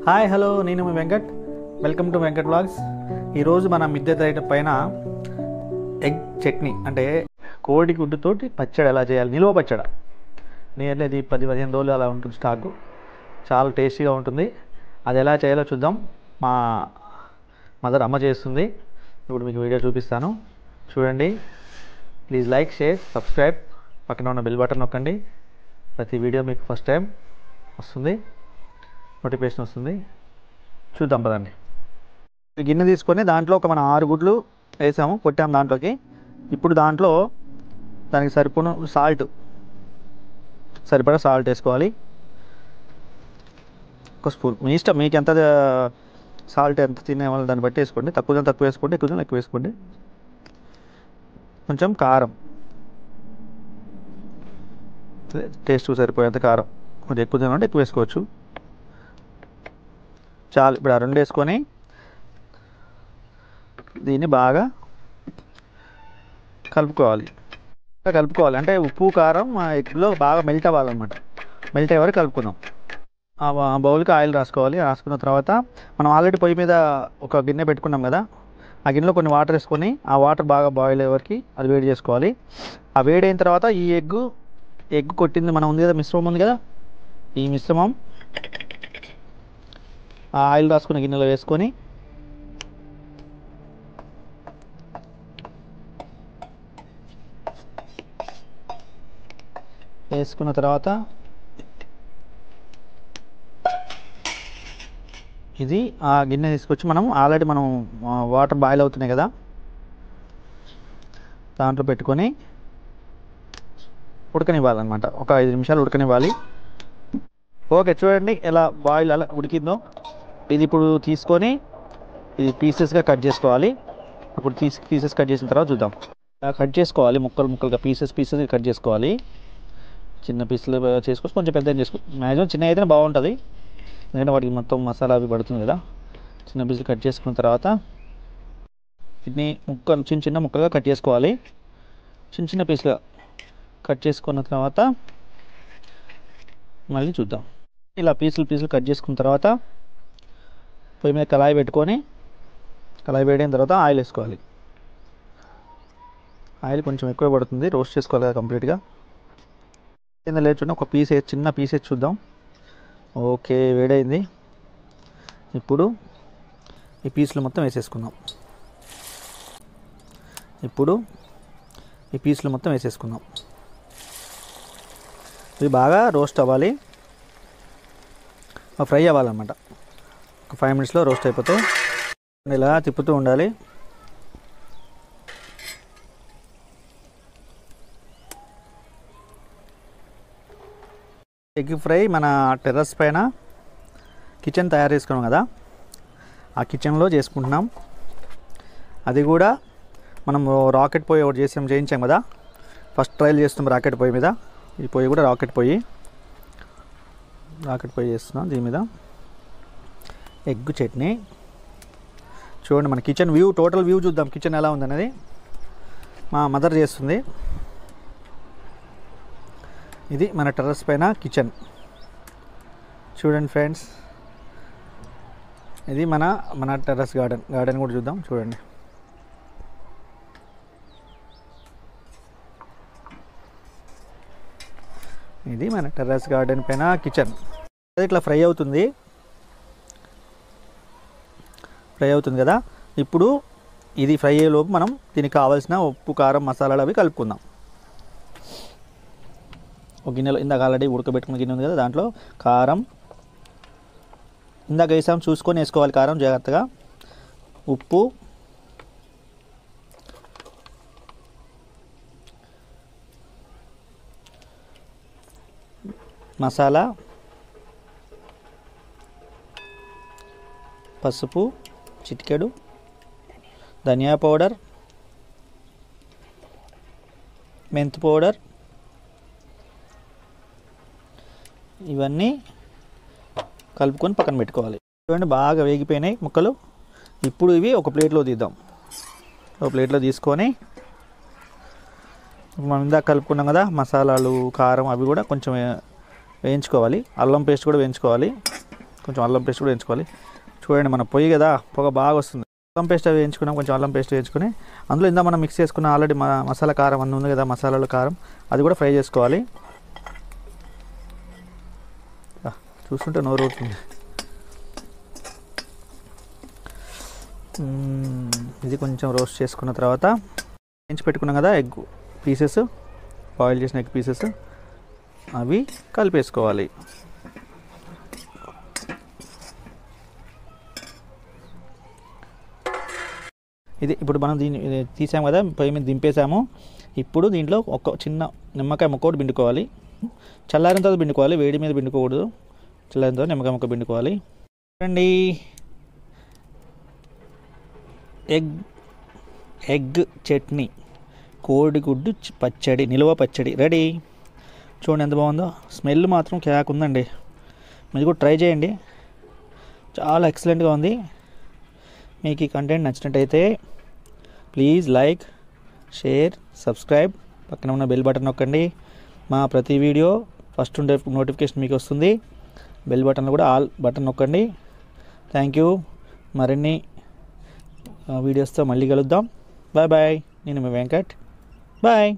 Hi hello నేను మీ Venkat. Welcome to Venkat vlogs. ఈరోజు మన మిద్దె తోట పైన ఎగ్ చట్నీ అంటే కోడి గుడ్డుతోటి పచ్చడి ఎలా చేయాలి, నిల్వ పచ్చడి. నియర్లీ అది 10-15 రోజులు అలా ఉంటుంది స్టాకు. చాలా టేస్టీగా ఉంటుంది. అది ఎలా చేయాలో చూద్దాం. మా మదర్ అమ్మ చేస్తుంది. ఇప్పుడు మీకు వీడియో చూపిస్తాను, చూడండి. ప్లీజ్ లైక్, షేర్, సబ్స్క్రైబ్, పక్కన ఉన్న బెల్ బటన్ నొక్కండి. ప్రతి వీడియో మీకు ఫస్ట్ టైం వస్తుంది, నోటిఫికేషన్ వస్తుంది. చూద్దాం పదండి. గిన్నె తీసుకొని దాంట్లో ఒక 6 గుడ్లు వేసాము, కొట్టాము దాంట్లోకి. ఇప్పుడు దాంట్లో దానికి సరిపడా సాల్ట్ వేసుకోవాలి. ఒక స్పూన్, మీ ఇష్టం, మీకు ఎంత సాల్ట్ ఎంత తినేవాళ్ళు దాన్ని బట్టి వేసుకోండి. తక్కువ వేసుకోండి, ఎక్కువ వేసుకోండి. కొంచెం కారం, టేస్ట్ సరిపోయేంత కారం. కొంచెం ఎక్కువ తినాలంటే ఎక్కువ వేసుకోవచ్చు. చాలు. ఇప్పుడు ఆ 2 వేసుకొని దీన్ని బాగా కలుపుకోవాలి అంటే ఉప్పు కారం ఎగ్లో బాగా మెల్ట్ అవ్వాలన్నమాట. మెల్ట్ అయ్యే వరకు కలుపుకుందాం. ఆ బౌల్కి ఆయిల్ రాసుకున్న తర్వాత మనం ఆల్రెడీ పొయ్యి మీద ఒక గిన్నె పెట్టుకున్నాం కదా, ఆ గిన్నెలో కొన్ని వాటర్ వేసుకొని ఆ వాటర్ బాగా బాయిల్ అయ్యే వరకు అది వేడి చేసుకోవాలి. ఆ వేడి అయిన తర్వాత ఈ ఎగ్ కొట్టింది మనం ఉంది కదా, మిశ్రమం ఉంది కదా, ఈ మిశ్రమం ఆ ఆయిల్ రాసుకున్న గిన్నెలో వేసుకొని వేసుకున్న తర్వాత ఇది ఆ గిన్నె తీసుకొచ్చి మనం వాటర్ బాయిల్ అవుతున్నాయి కదా, దాంట్లో పెట్టుకొని ఉడకనివ్వాలన్నమాట. ఒక 5 నిమిషాలు ఉడకనివ్వాలి. ఓకే, చూడండి ఎలా బాయిల్ అలా ఉడికిందో. ఇది ఇప్పుడు తీసుకొని ఇది పీసెస్గా కట్ చేసుకోవాలి. ఇప్పుడు పీసెస్ కట్ చేసిన తర్వాత చూద్దాం. కట్ చేసుకోవాలి, ముక్కలుగా పీసెస్ కట్ చేసుకోవాలి. చిన్న పీసులు చేసుకోవచ్చు, కొంచెం పెద్ద చేసుకోవచ్చు. మ్యాక్సిమం చిన్న అయితేనే బాగుంటుంది, ఎందుకంటే వాటికి మొత్తం మసాలా అవి పడుతుంది కదా. చిన్న పీసులు కట్ చేసుకున్న తర్వాత వీటిని చిన్న ముక్కలుగా కట్ చేసుకోవాలి. చిన్న పీసులుగా కట్ చేసుకున్న తర్వాత మళ్ళీ చూద్దాం. ఇలా పీసులు కట్ చేసుకున్న తర్వాత పొయ్యి మీద కళాయి పెట్టుకొని, కళాయి వేడైన తర్వాత ఆయిల్ వేసుకోవాలి. ఆయిల్ కొంచెం ఎక్కువ పడుతుంది, రోస్ట్ చేసుకోవాలి కదా కంప్లీట్గా. కింద లేచుండి ఒక చిన్న పీస్ వేసి చూద్దాం. ఓకే, వేడైంది. ఇప్పుడు ఈ పీసులు మొత్తం వేసేసుకుందాం. ఇవి బాగా రోస్ట్ అవ్వాలి, ఫ్రై అవ్వాలన్నమాట. ఒక 5 మినిట్స్లో రోస్ట్ అయిపోతే ఇలా తిప్పుతూ ఉండాలి. ఎగ్ ఫ్రై మన టెర్రస్ పైన కిచెన్ తయారు చేసుకున్నాం కదా, ఆ కిచెన్లో చేసుకుంటున్నాం. అది కూడా మనం రాకెట్ పొయ్యి ఒకటి చేయించాం కదా, ఫస్ట్ ట్రయల్ చేస్తున్నాం రాకెట్ పొయ్యి మీద. ఈ పొయ్యి కూడా రాకెట్ పొయ్యి చేస్తున్నాం. దీని మీద ఎగ్ చట్నీ. చూడండి మన కిచెన్ వ్యూ, టోటల్ వ్యూ చూద్దాం కిచెన్ ఎలా ఉందనేది. మా మదర్ చేస్తుంది. ఇది మన టెర్రస్ పైన కిచెన్. చూడండి ఫ్రెండ్స్, ఇది మన టెర్రస్ గార్డెన్ కూడా చూద్దాం. చూడండి, ఇది మన టెర్రస్ గార్డెన్ పైన కిచెన్. ఇట్లా ఫ్రై అవుతుంది కదా. ఇప్పుడు ఇది ఫ్రై అయ్యేలోపు మనం దీనికి కావాల్సిన ఉప్పు, కారం, మసాలాలు అవి కలుపుకుందాం. ఒక గిన్నెలో ఇందాక ఆల్రెడీ ఉడకబెట్టుకున్న గిన్నె ఉంది కదా, దాంట్లో కారం ఇందాక వేసాం, చూసుకొని వేసుకోవాలి కారం జాగ్రత్తగా. ఉప్పు, మసాలా, పసుపు చిటికెడు, ధనియా పౌడర్, మెంతి పౌడర్, ఇవన్నీ కలుపుకొని పక్కన పెట్టుకోవాలి. చూడండి బాగా వేగిపోయినాయి ముక్కలు. ఇప్పుడు ఇవి ఒక ప్లేట్లో తీద్దాం. ఒక ప్లేట్లో తీసుకొని మనం ఇందాక కలుపుకున్నాం కదా మసాలాలు, కారం, అవి కూడా కొంచెం వేయించుకోవాలి. అల్లం పేస్ట్ కూడా వేయించుకోవాలి. కొంచెం అల్లం పేస్ట్ కూడా వేయించుకోవాలి. చూడండి మన పొయ్యి కదా, పొగ బాగా వస్తుంది. అల్లం పేస్ట్ అవి వేయించుకున్నాం, కొంచెం అల్లం పేస్ట్ వేయించుకొని అందులో ఇందా మనం మిక్స్ చేసుకున్న ఆల్రెడీ మసాలా కారం అన్నీ ఉంది కదా, మసాలాలు కారం అది కూడా ఫ్రై చేసుకోవాలి. చూస్తుంటే నోరు ఊరుతుంది. ఇది కొంచెం రోస్ట్ చేసుకున్న తర్వాత వేయించి పెట్టుకున్నాం కదా ఎగ్ పీసెస్, బాయిల్ చేసిన ఎగ్ పీసెస్ అవి కలిపేసుకోవాలి. ఇది ఇప్పుడు మనం దీన్ని తీసాము కదా, పొయ్యి మీద దింపేసాము. ఇప్పుడు దీంట్లో ఒక చిన్న నిమ్మకాయ ముక్క ఒకటి పిండుకోవాలి. చల్లారిన తర్వాత పిండుకోవాలి, వేడి మీద పిండుకోకూడదు. చల్లారిన తర్వాత నిమ్మకాయ ముక్క పిండుకోవాలి. చూడండి ఎగ్ చట్నీ, కోడిగుడ్డు పచ్చడి, నిల్వ పచ్చడి రెడీ. చూడండి ఎంత బాగుందో, స్మెల్ మాత్రం క్యాక్ ఉందండి. మీరు కూడా ట్రై చేయండి, చాలా ఎక్సలెంట్గా ఉంది. మీకు ఈ కంటెంట్ నచ్చినట్టయితే ప్లీజ్ లైక్, షేర్, సబ్స్క్రైబ్, పక్కన ఉన్న బెల్ బటన్ నొక్కండి. మా ప్రతి వీడియో ఫస్ట్ ఉండే నోటిఫికేషన్ మీకు వస్తుంది. బెల్ బటన్లో కూడా ఆల్ బటన్ నొక్కండి. Thank you. మరిన్ని వీడియోస్తో మళ్ళీ కలుద్దాం. Bye bye. నేను మీ వెంకట్. బాయ్.